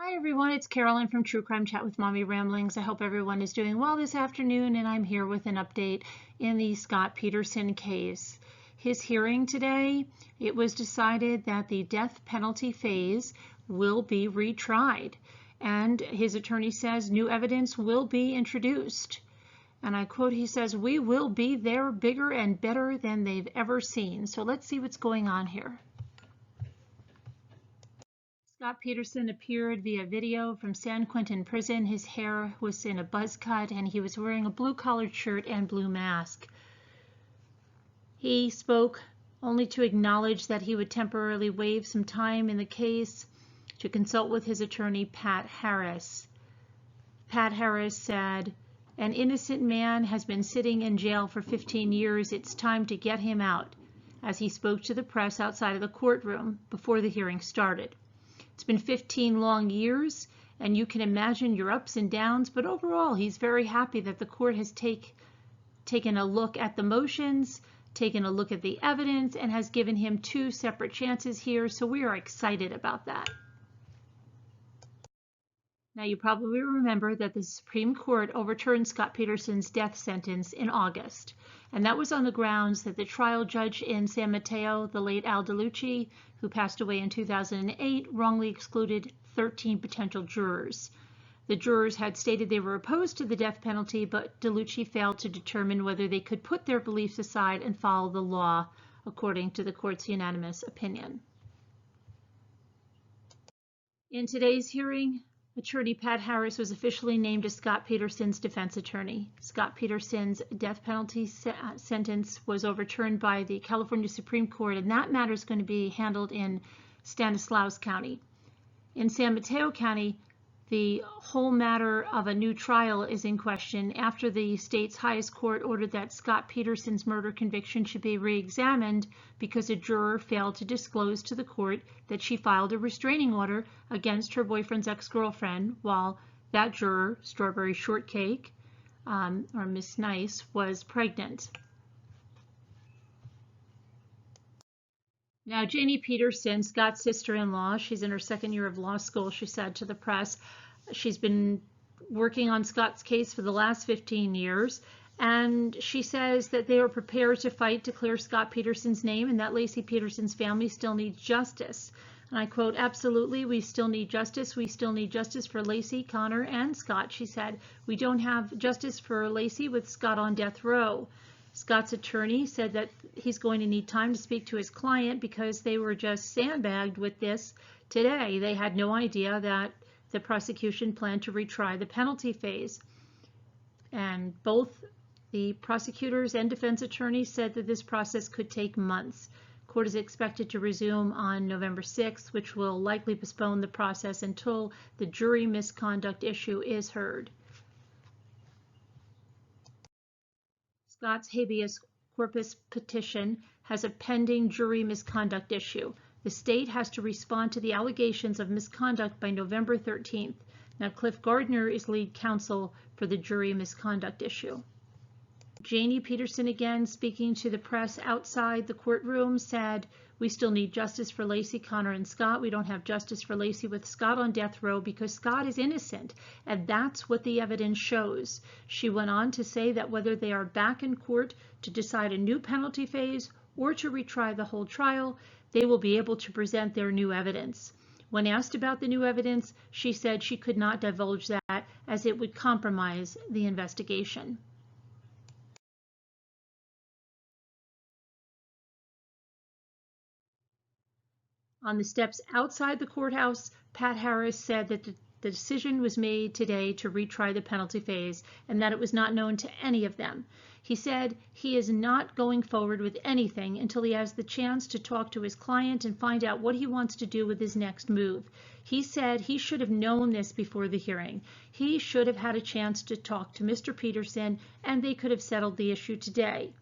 Hi everyone, it's Carolyn from True Crime Chat with Mommy Ramblings. I hope everyone is doing well this afternoon, and I'm here with an update in the Scott Peterson case. His hearing today, it was decided that the death penalty phase will be retried, and his attorney says new evidence will be introduced. And I quote, he says, "We will be there bigger and better than they've ever seen." So let's see what's going on here. Scott Peterson appeared via video from San Quentin prison. His hair was in a buzz cut and he was wearing a blue-collared shirt and blue mask. He spoke only to acknowledge that he would temporarily waive some time in the case to consult with his attorney, Pat Harris. Pat Harris said, "An innocent man has been sitting in jail for 15 years. It's time to get him out," as he spoke to the press outside of the courtroom before the hearing started. It's been 15 long years, and you can imagine your ups and downs, but overall, he's very happy that the court has taken a look at the motions, taken a look at the evidence, and has given him 2 separate chances here, so we are excited about that. Now, you probably remember that the Supreme Court overturned Scott Peterson's death sentence in August, and that was on the grounds that the trial judge in San Mateo, the late Al DeLucci, who passed away in 2008, wrongly excluded 13 potential jurors. The jurors had stated they were opposed to the death penalty, but DeLucci failed to determine whether they could put their beliefs aside and follow the law, according to the court's unanimous opinion. In today's hearing, attorney Pat Harris was officially named as Scott Peterson's defense attorney. Scott Peterson's death penalty sentence was overturned by the California Supreme Court, and that matter is going to be handled in Stanislaus County. In San Mateo County, the whole matter of a new trial is in question after the state's highest court ordered that Scott Peterson's murder conviction should be re-examined because a juror failed to disclose to the court that she filed a restraining order against her boyfriend's ex-girlfriend while that juror, Strawberry Shortcake, or Miss Nice, was pregnant. Now, Janie Peterson, Scott's sister-in-law, she's in her 2nd year of law school, she said to the press, she's been working on Scott's case for the last 15 years, and she says that they are prepared to fight to clear Scott Peterson's name and that Laci Peterson's family still needs justice. And I quote, "Absolutely, we still need justice. We still need justice for Laci, Connor, and Scott," she said. "We don't have justice for Laci with Scott on death row." Scott's attorney said that he's going to need time to speak to his client because they were just sandbagged with this today. They had no idea that the prosecution planned to retry the penalty phase. And both the prosecutors and defense attorneys said that this process could take months. Court is expected to resume on November 6th, which will likely postpone the process until the jury misconduct issue is heard. Scott's habeas corpus petition has a pending jury misconduct issue. The state has to respond to the allegations of misconduct by November 13th. Now, Cliff Gardner is lead counsel for the jury misconduct issue. Janie Peterson, again speaking to the press outside the courtroom, said, "We still need justice for Laci, Connor, and Scott. We don't have justice for Laci with Scott on death row because Scott is innocent, and that's what the evidence shows." She went on to say that whether they are back in court to decide a new penalty phase or to retry the whole trial, they will be able to present their new evidence. When asked about the new evidence, she said she could not divulge that as it would compromise the investigation. On the steps outside the courthouse, Pat Harris said that the decision was made today to retry the penalty phase and that it was not known to any of them. He said he is not going forward with anything until he has the chance to talk to his client and find out what he wants to do with his next move. He said he should have known this before the hearing. He should have had a chance to talk to Mr. Peterson and they could have settled the issue today.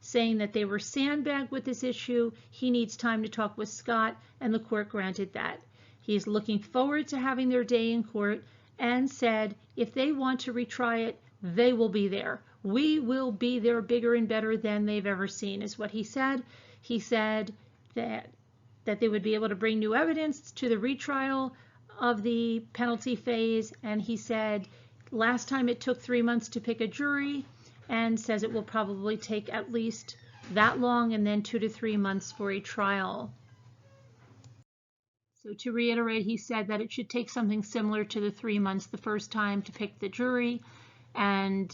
Saying that they were sandbagged with this issue, he needs time to talk with Scott, and the court granted that. He is looking forward to having their day in court and said if they want to retry it, they will be there. "We will be there bigger and better than they've ever seen," is what he said. He said that they would be able to bring new evidence to the retrial of the penalty phase, and he said last time it took 3 months to pick a jury, and says it will probably take at least that long, and then 2 to 3 months for a trial. So to reiterate, he said that it should take something similar to the 3 months the first time to pick the jury, and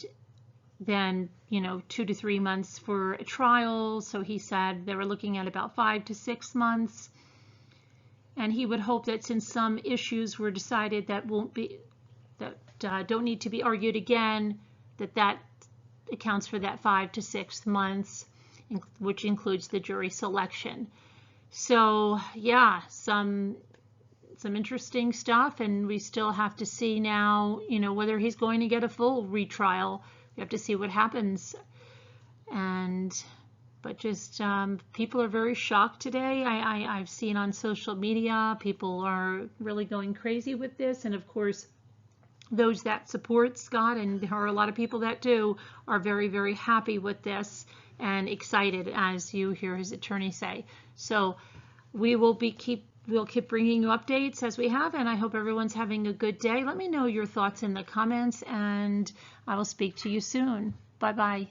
then 2 to 3 months for a trial. So he said they were looking at about 5 to 6 months. And he would hope that since some issues were decided that don't need to be argued again, that accounts for that 5 to 6 months, which includes the jury selection. So yeah, some interesting stuff, and we still have to see now, whether he's going to get a full retrial. We have to see what happens. But just people are very shocked today. I've seen on social media, people are really going crazy with this. And of course, those that support Scott, and there are a lot of people that do, are very, very happy with this and excited, as you hear his attorney say. So we'll keep bringing you updates as we have, and I hope everyone's having a good day. Let me know your thoughts in the comments, and I will speak to you soon. Bye-bye.